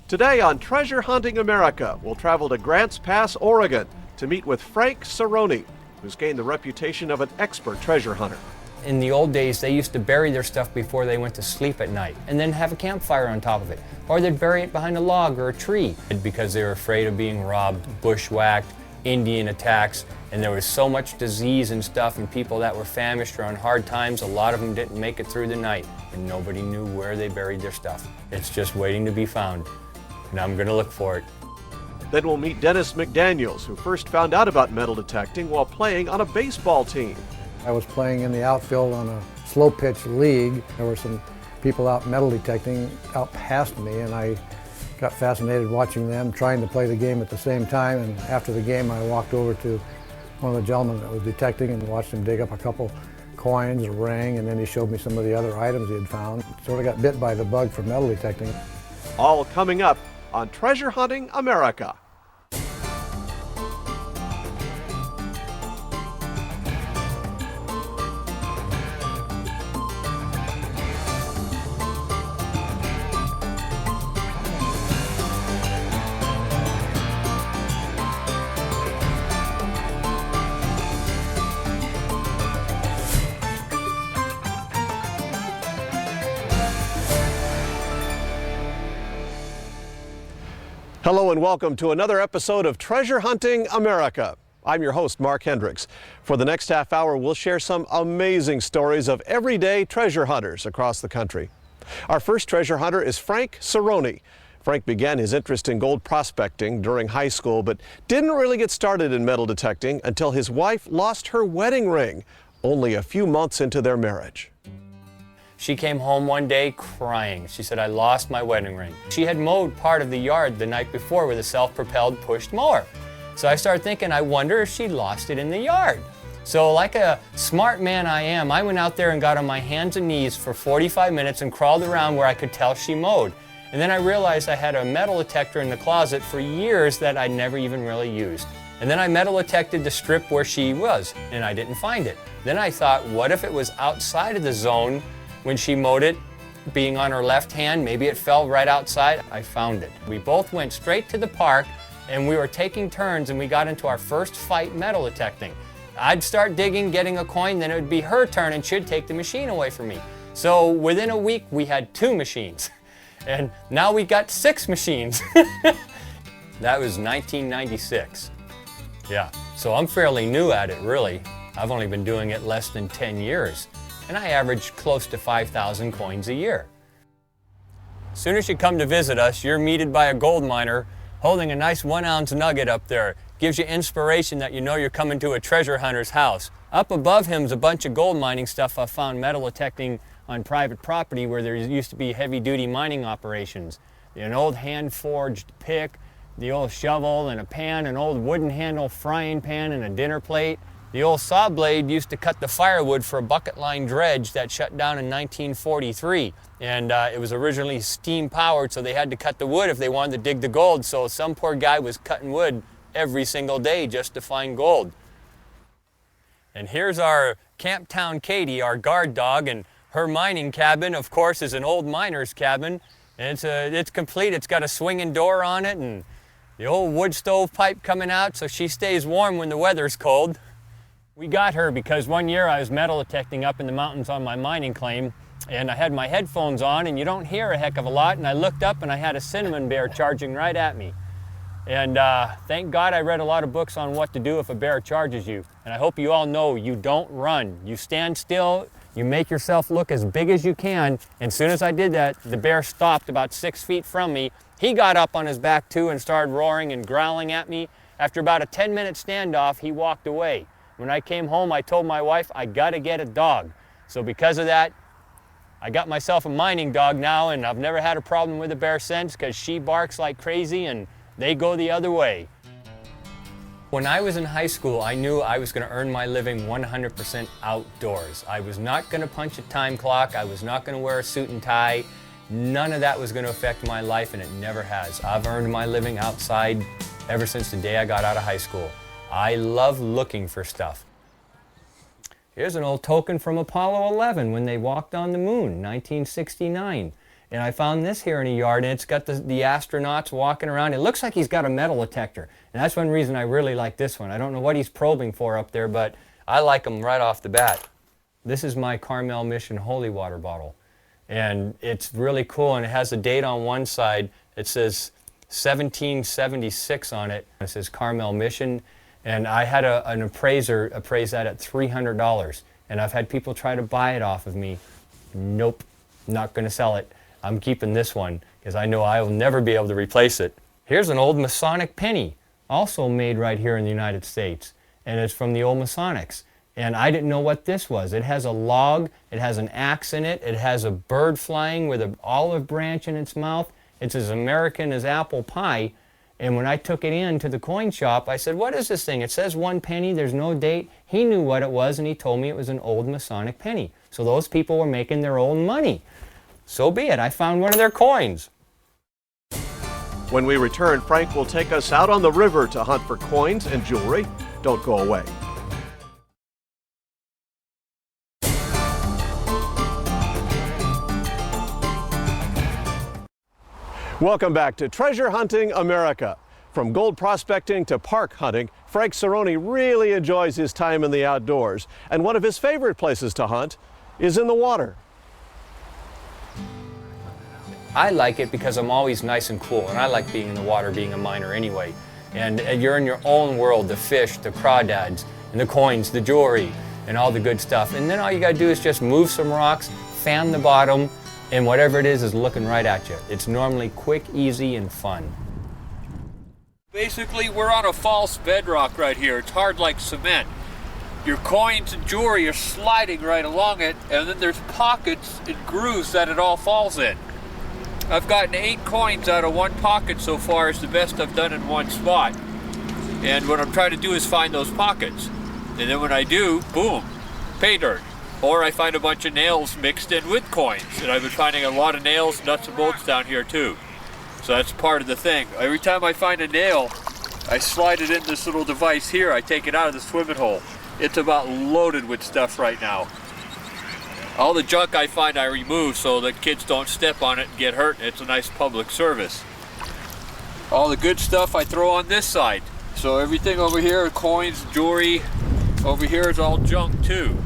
Today on Treasure Hunting America, we'll travel to Grants Pass, Oregon to meet with Frank Cerrone, who's gained the reputation of an expert treasure hunter. In the old days, they used to bury their stuff before they went to sleep at night and then have a campfire on top of it. Or they'd bury it behind a log or a tree because they were afraid of being robbed, bushwhacked, Indian attacks, and there was so much disease and stuff and people that were famished or on hard times, a lot of them didn't make it through the night and nobody knew where they buried their stuff. It's just waiting to be found, and I'm gonna look for it. Then we'll meet Dennis McDaniels, who first found out about metal detecting while playing on a baseball team. I was playing in the outfield on a slow pitch league. There were some people out metal detecting out past me, and I got fascinated watching them trying to play the game at the same time. And after the game, I walked over to one of the gentlemen that was detecting and watched him dig up a couple coins, a ring, and then he showed me some of the other items he had found. Sort of got bit by the bug for metal detecting. All coming up on Treasure Hunting America. Hello and welcome to another episode of Treasure Hunting America. I'm your host, Mark Hendricks. For the next half hour, we'll share some amazing stories of everyday treasure hunters across the country. Our first treasure hunter is Frank Cerrone. Frank began his interest in gold prospecting during high school, but didn't really get started in metal detecting until his wife lost her wedding ring, only a few months into their marriage. She came home one day crying. She said, I lost my wedding ring. She had mowed part of the yard the night before with a self-propelled pushed mower. So I started thinking, I wonder if she lost it in the yard. So like a smart man I am, I went out there and got on my hands and knees for 45 minutes and crawled around where I could tell she mowed. And then I realized I had a metal detector in the closet for years that I never even really used. And then I metal detected the strip where she was, and I didn't find it. Then I thought, what if it was outside of the zone when she mowed it, being on her left hand? Maybe it fell right outside. I found it. We both went straight to the park and we were taking turns and we got into our first fight metal detecting. I'd start digging, getting a coin, then it would be her turn and she'd take the machine away from me. So within a week we had 2 machines and now we got 6 machines. That was 1996. Yeah, so I'm fairly new at it really. I've only been doing it less than 10 years. And I average close to 5,000 coins a year. As soon as you come to visit us, you're meted by a gold miner holding a nice 1-ounce nugget up there. Gives you inspiration that you know you're coming to a treasure hunter's house. Up above him is a bunch of gold mining stuff I found metal detecting on private property where there used to be heavy-duty mining operations. An old hand-forged pick, the old shovel and a pan, an old wooden handle frying pan and a dinner plate. The old saw blade used to cut the firewood for a bucket line dredge that shut down in 1943. And it was originally steam powered, so they had to cut the wood if they wanted to dig the gold. So some poor guy was cutting wood every single day just to find gold. And here's our Camptown Katie, our guard dog, and her mining cabin, of course, is an old miner's cabin. And it's complete. It's got a swinging door on it and the old wood stove pipe coming out so she stays warm when the weather's cold. We got her because one year I was metal detecting up in the mountains on my mining claim and I had my headphones on and you don't hear a heck of a lot, and I looked up and I had a cinnamon bear charging right at me. And thank God I read a lot of books on what to do if a bear charges you. And I hope you all know you don't run. You stand still, you make yourself look as big as you can, and as soon as I did that, the bear stopped about 6 feet from me. He got up on his back too and started roaring and growling at me. After about a 10-minute standoff, he walked away. When I came home, I told my wife, I gotta get a dog. So because of that, I got myself a mining dog now, and I've never had a problem with a bear since because she barks like crazy and they go the other way. When I was in high school, I knew I was gonna earn my living 100% outdoors. I was not gonna punch a time clock. I was not gonna wear a suit and tie. None of that was gonna affect my life, and it never has. I've earned my living outside ever since the day I got out of high school. I love looking for stuff. Here's an old token from Apollo 11 when they walked on the moon, 1969. And I found this here in a yard, and it's got the astronauts walking around. It looks like he's got a metal detector. And that's one reason I really like this one. I don't know what he's probing for up there, but I like him right off the bat. This is my Carmel Mission holy water bottle. And it's really cool, and it has a date on one side. It says 1776 on it. It says Carmel Mission. And I had an appraiser appraise that at $300. And I've had people try to buy it off of me. Nope, not going to sell it. I'm keeping this one because I know I will never be able to replace it. Here's an old Masonic penny, also made right here in the United States. And it's from the old Masonics. And I didn't know what this was. It has a log, it has an axe in it, it has a bird flying with an olive branch in its mouth. It's as American as apple pie. And when I took it in to the coin shop, I said, what is this thing? It says 1 penny, there's no date. He knew what it was, and he told me it was an old Masonic penny. So those people were making their own money. So be it, I found one of their coins. When we return, Frank will take us out on the river to hunt for coins and jewelry. Don't go away. Welcome back to Treasure Hunting America. From gold prospecting to park hunting, Frank Cerrone really enjoys his time in the outdoors. And one of his favorite places to hunt is in the water. I like it because I'm always nice and cool, and I like being in the water, being a miner anyway. And you're in your own world, the fish, the crawdads, and the coins, the jewelry, and all the good stuff. And then all you gotta do is just move some rocks, fan the bottom, and whatever it is looking right at you. It's normally quick, easy, and fun. Basically, we're on a false bedrock right here. It's hard like cement. Your coins and jewelry are sliding right along it, and then there's pockets and grooves that it all falls in. I've gotten 8 coins out of one pocket so far. It's the best I've done in one spot. And what I'm trying to do is find those pockets. And then when I do, boom, pay dirt. Or I find a bunch of nails mixed in with coins. And I've been finding a lot of nails, nuts and bolts down here too. So that's part of the thing. Every time I find a nail, I slide it in this little device here. I take it out of the swimming hole. It's about loaded with stuff right now. All the junk I find I remove so that kids don't step on it and get hurt. It's a nice public service. All the good stuff I throw on this side. So everything over here, coins, jewelry, over here is all junk too.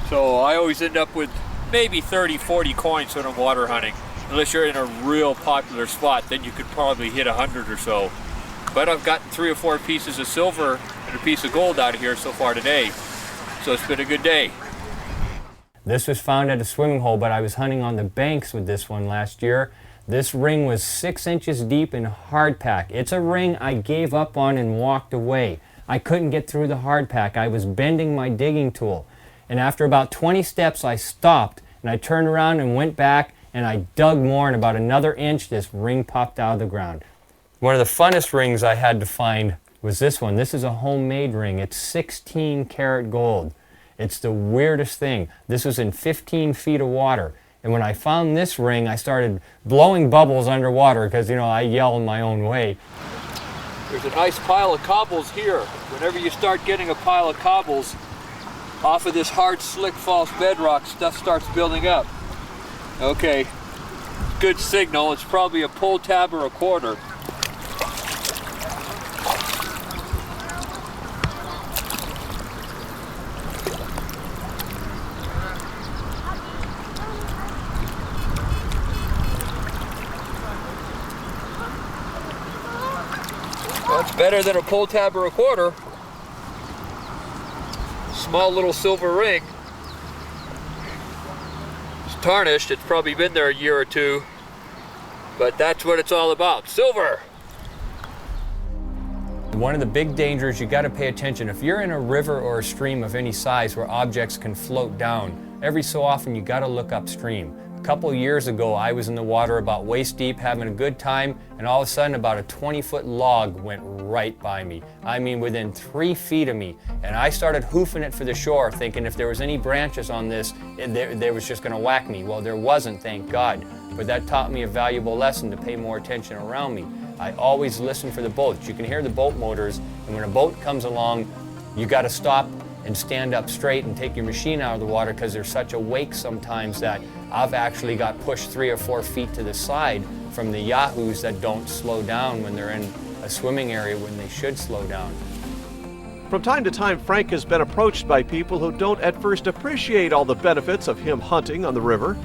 So I always end up with maybe 30, 40 coins when I'm water hunting. Unless you're in a real popular spot, then you could probably hit 100 or so. But I've gotten 3 or 4 pieces of silver and a piece of gold out of here so far today. So it's been a good day. This was found at a swimming hole, but I was hunting on the banks with this one last year. This ring was 6 inches deep in hardpack. It's a ring I gave up on and walked away. I couldn't get through the hardpack. I was bending my digging tool. And after about 20 steps, I stopped, and I turned around and went back, and I dug more, and about another inch, this ring popped out of the ground. One of the funnest rings I had to find was this one. This is a homemade ring. It's 16 karat gold. It's the weirdest thing. This was in 15 feet of water. And when I found this ring, I started blowing bubbles underwater because, you know, I yell in my own way. There's a nice pile of cobbles here. Whenever you start getting a pile of cobbles off of this hard, slick, false bedrock, stuff starts building up. Okay, good signal. It's probably a pull tab or a quarter. Well, it's better than a pull tab or a quarter. Small little silver ring. It's tarnished. It's probably been there a year or two, but that's what it's all about. Silver! One of the big dangers, you got to pay attention. If you're in a river or a stream of any size where objects can float down, every so often you got to look upstream. A couple years ago, I was in the water about waist deep having a good time, and all of a sudden about a 20-foot log went right by me. I mean within 3 feet of me. And I started hoofing it for the shore, thinking if there was any branches on this, they was just going to whack me. Well, there wasn't, thank God. But that taught me a valuable lesson to pay more attention around me. I always listen for the boats. You can hear the boat motors, and when a boat comes along, you got to stop and stand up straight and take your machine out of the water, because there's such a wake sometimes that I've actually got pushed 3 or 4 feet to the side from the yahoos that don't slow down when they're in a swimming area when they should slow down. From time to time, Frank has been approached by people who don't at first appreciate all the benefits of him hunting on the river.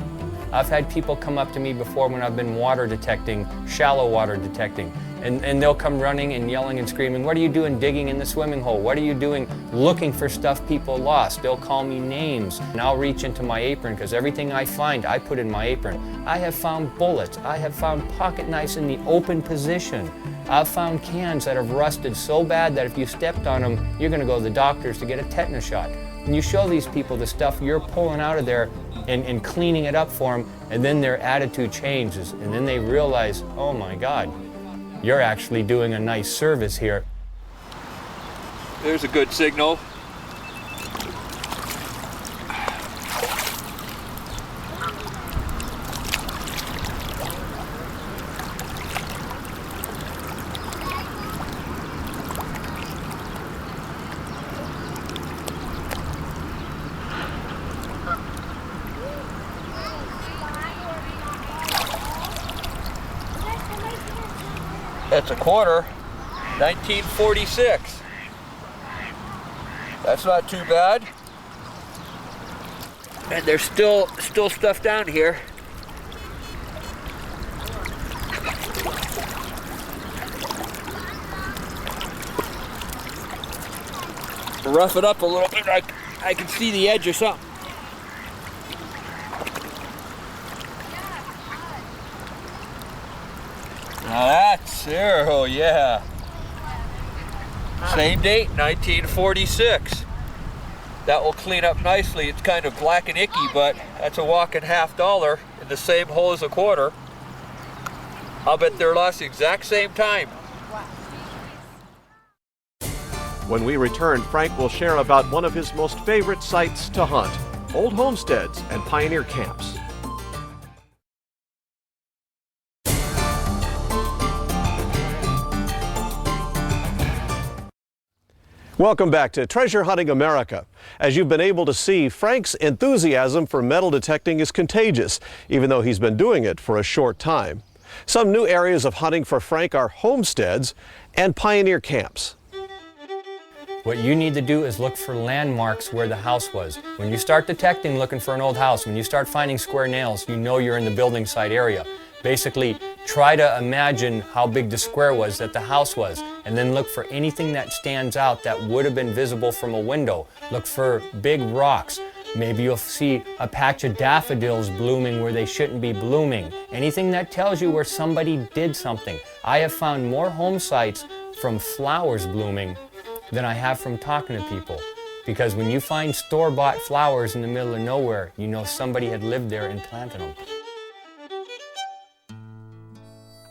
I've had people come up to me before when I've been water detecting, shallow water detecting, and they'll come running and yelling and screaming, "What are you doing digging in the swimming hole? What are you doing looking for stuff people lost?" They'll call me names, and I'll reach into my apron, because everything I find, I put in my apron. I have found bullets. I have found pocket knives in the open position. I've found cans that have rusted so bad that if you stepped on them, you're going to go to the doctors to get a tetanus shot. And you show these people the stuff you're pulling out of there and cleaning it up for them, and then their attitude changes, and then they realize, oh my God, you're actually doing a nice service here. There's a good signal. That's a quarter, 1946. That's not too bad. And there's still stuff down here. Rough it up a little bit. I can see the edge or something. Now that's there, oh yeah. Same date, 1946. That will clean up nicely. It's kind of black and icky, but that's a walking $50 in the same hole as a quarter. I'll bet they're lost the exact same time. When we return, Frank will share about one of his most favorite sites to hunt, old homesteads and pioneer camps. Welcome back to Treasure Hunting America. As you've been able to see, Frank's enthusiasm for metal detecting is contagious, even though he's been doing it for a short time. Some new areas of hunting for Frank are homesteads and pioneer camps. What you need to do is look for landmarks where the house was. When you start detecting looking for an old house, when you start finding square nails, you know you're in the building site area. Basically, try to imagine how big the square was that the house was, and then look for anything that stands out that would have been visible from a window. Look for big rocks. Maybe you'll see a patch of daffodils blooming where they shouldn't be blooming. Anything that tells you where somebody did something. I have found more home sites from flowers blooming than I have from talking to people. Because when you find store-bought flowers in the middle of nowhere, you know somebody had lived there and planted them.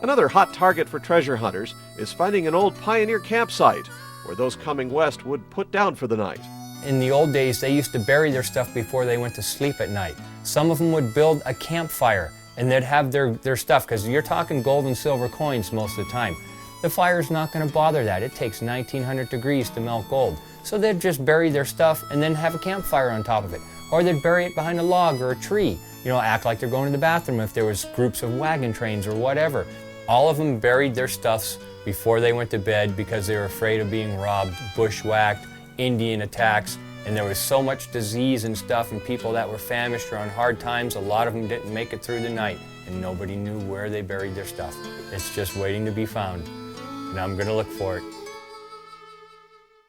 Another hot target for treasure hunters is finding an old pioneer campsite where those coming west would put down for the night. In the old days, they used to bury their stuff before they went to sleep at night. Some of them would build a campfire and they'd have their stuff, because you're talking gold and silver coins most of the time. The fire's not going to bother that. It takes 1900 degrees to melt gold. So they'd just bury their stuff and then have a campfire on top of it. Or they'd bury it behind a log or a tree. You know, act like they're going to the bathroom if there was groups of wagon trains or whatever. All of them buried their stuffs before they went to bed because they were afraid of being robbed, bushwhacked, Indian attacks, and there was so much disease and stuff and people that were famished or on hard times, a lot of them didn't make it through the night and nobody knew where they buried their stuff. It's just waiting to be found, and I'm going to look for it.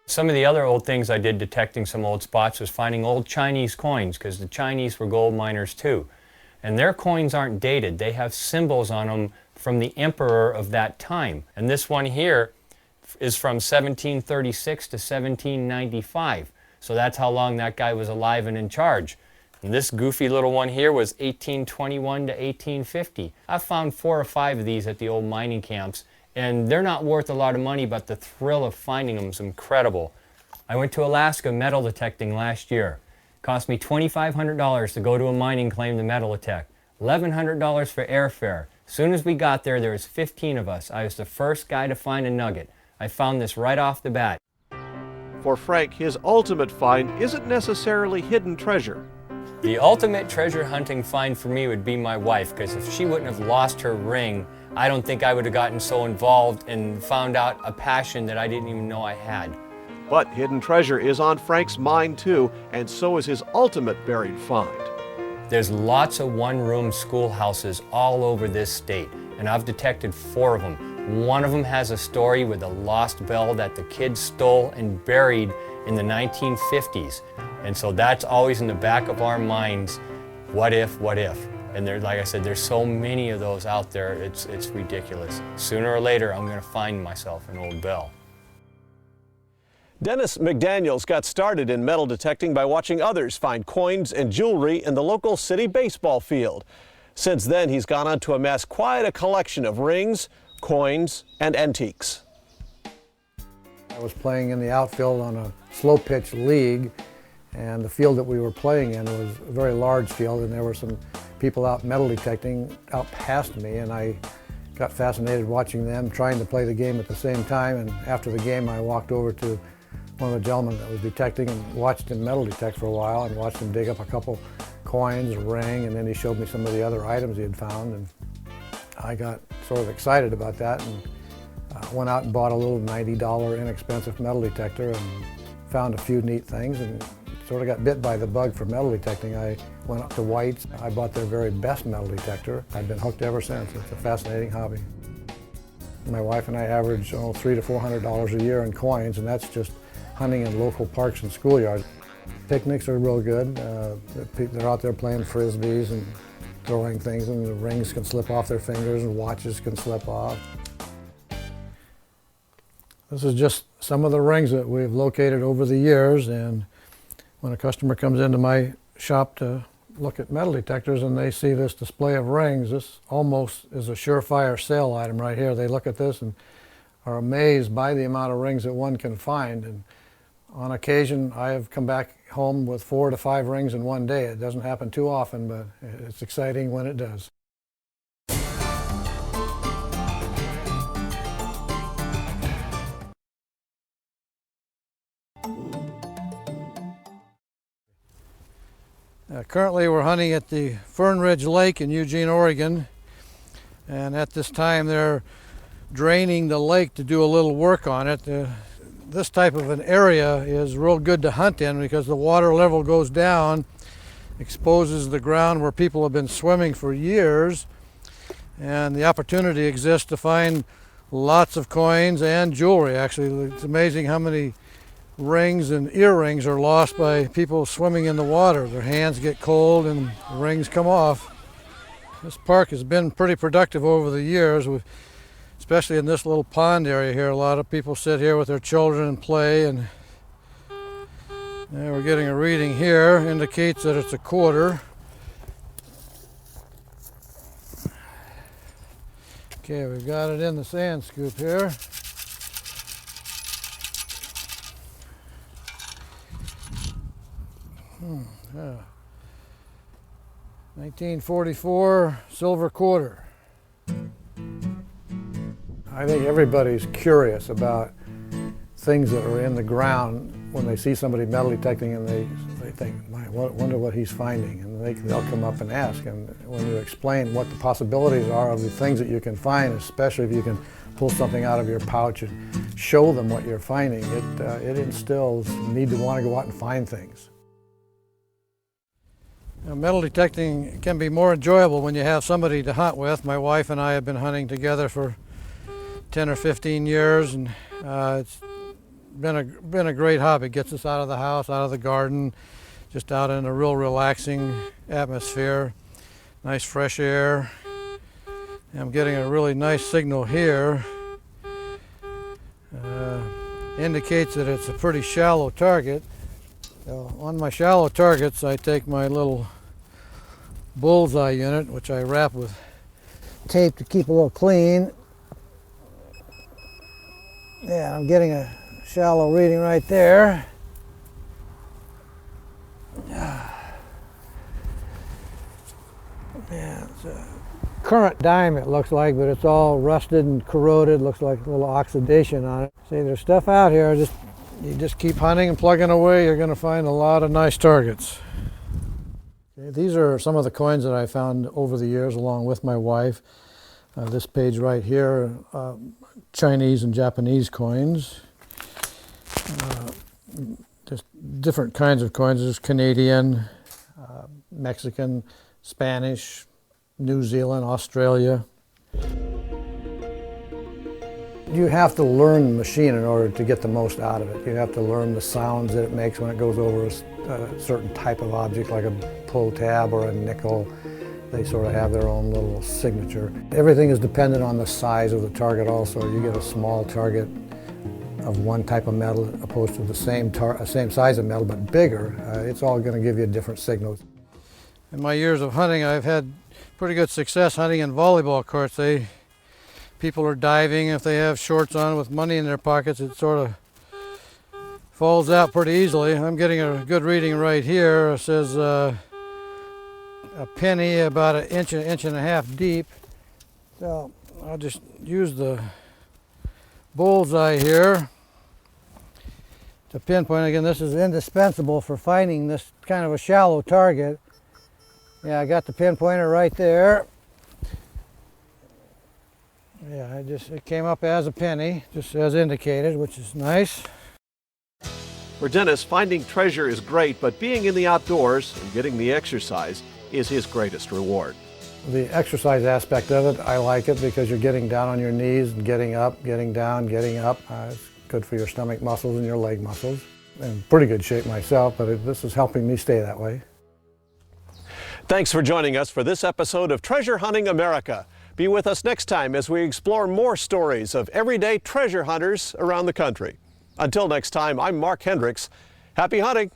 Some of the other old things I did detecting some old spots was finding old Chinese coins, because the Chinese were gold miners too. And their coins aren't dated. They have symbols on them from the emperor of that time. And this one here is from 1736 to 1795. So that's how long that guy was alive and in charge. And this goofy little one here was 1821 to 1850. I found 4 or 5 of these at the old mining camps, and they're not worth a lot of money, but the thrill of finding them is incredible. I went to Alaska metal detecting last year. It cost me $2,500 to go to a mining claim to metal detect. $1,100 for airfare. As soon as we got there, there was 15 of us. I was the first guy to find a nugget. I found this right off the bat. For Frank, his ultimate find isn't necessarily hidden treasure. The ultimate treasure hunting find for me would be my wife, because if she wouldn't have lost her ring, I don't think I would have gotten so involved and found out a passion that I didn't even know I had. But hidden treasure is on Frank's mind too, and so is his ultimate buried find. There's lots of one-room schoolhouses all over this state, and I've detected 4 of them. One of them has a story with a lost bell that the kids stole and buried in the 1950s. And so that's always in the back of our minds, what if, what if? And there, like I said, there's so many of those out there, it's ridiculous. Sooner or later, I'm gonna find myself an old bell. Dennis McDaniels got started in metal detecting by watching others find coins and jewelry in the local city baseball field. Since then, he's gone on to amass quite a collection of rings, coins, and antiques. I was playing in the outfield on a slow pitch league, and the field that we were playing in was a very large field, and there were some people out metal detecting out past me, and I got fascinated watching them trying to play the game at the same time. And after the game, I walked over to one of the gentlemen that was detecting and watched him metal detect for a while and watched him dig up a couple coins, a ring, and then he showed me some of the other items he had found, and I got sort of excited about that and went out and bought a little $90 inexpensive metal detector and found a few neat things and sort of got bit by the bug for metal detecting. I went up to White's. I bought their very best metal detector. I've been hooked ever since. It's a fascinating hobby. My wife and I average $300 to $400 a year in coins, and that's just hunting in local parks and schoolyards. Picnics are real good. They're out there playing frisbees and throwing things, and the rings can slip off their fingers and watches can slip off. This is just some of the rings that we've located over the years, and when a customer comes into my shop to look at metal detectors and they see this display of rings, this almost is a surefire sale item right here. They look at this and are amazed by the amount of rings that one can find. And on occasion, I have come back home with 4 to 5 rings in one day. It doesn't happen too often, but it's exciting when it does. Currently we're hunting at the Fern Ridge Lake in Eugene, Oregon, and at this time they're draining the lake to do a little work on it. This type of an area is real good to hunt in because the water level goes down, exposes the ground where people have been swimming for years, and the opportunity exists to find lots of coins and jewelry. Actually, it's amazing how many rings and earrings are lost by people swimming in the water. Their hands get cold and the rings come off. This park has been pretty productive over the years, especially in this little pond area here. A lot of people sit here with their children and play, and we're getting a reading here, indicates that it's a quarter. Okay, we've got it in the sand scoop here. 1944 silver quarter. I think everybody's curious about things that are in the ground when they see somebody metal detecting, and they think, I wonder what he's finding, and they'll come up and ask. And when you explain what the possibilities are of the things that you can find, especially if you can pull something out of your pouch and show them what you're finding, it instills the need to want to go out and find things. Metal detecting can be more enjoyable when you have somebody to hunt with. My wife and I have been hunting together for 10 or 15 years, and it's been a great hobby. It gets us out of the house, out of the garden, just out in a real relaxing atmosphere, nice fresh air. And I'm getting a really nice signal here. Indicates that it's a pretty shallow target. So on my shallow targets, I take my little bullseye unit, which I wrap with tape to keep a little clean. Yeah, I'm getting a shallow reading right there. Yeah, it's a current dime, it looks like, but it's all rusted and corroded. Looks like a little oxidation on it. See, there's stuff out here. Just You just keep hunting and plugging away, you're going to find a lot of nice targets. Okay, these are some of the coins that I found over the years along with my wife. This page right here, Chinese and Japanese coins. Just different kinds of coins. There's Canadian, Mexican, Spanish, New Zealand, Australia. You have to learn the machine in order to get the most out of it. You have to learn the sounds that it makes when it goes over a certain type of object, like a pull tab or a nickel. They sort of have their own little signature. Everything is dependent on the size of the target also. You get a small target of one type of metal opposed to the same size of metal but bigger. It's all going to give you different signals. In my years of hunting, I've had pretty good success hunting in volleyball courts. People are diving. If they have shorts on with money in their pockets, it sort of falls out pretty easily. I'm getting a good reading right here. It says a penny about an inch and a half deep. So I'll just use the bullseye here to pinpoint. Again, this is indispensable for finding this kind of a shallow target. Yeah, I got the pinpointer right there. Yeah, it came up as a penny, just as indicated, which is nice. For Dennis, finding treasure is great, but being in the outdoors and getting the exercise is his greatest reward. The exercise aspect of it, I like it because you're getting down on your knees and getting up, getting down, getting up. It's good for your stomach muscles and your leg muscles. I'm in pretty good shape myself, but this is helping me stay that way. Thanks for joining us for this episode of Treasure Hunting America. Be with us next time as we explore more stories of everyday treasure hunters around the country. Until next time, I'm Mark Hendricks. Happy hunting!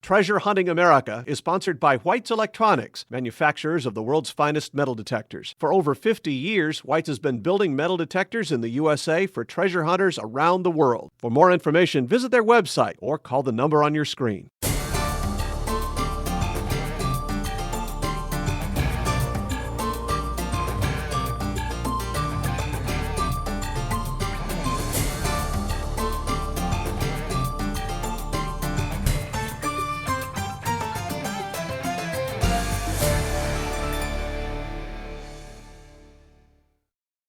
Treasure Hunting America is sponsored by White's Electronics, manufacturers of the world's finest metal detectors. For over 50 years, White's has been building metal detectors in the USA for treasure hunters around the world. For more information, visit their website or call the number on your screen.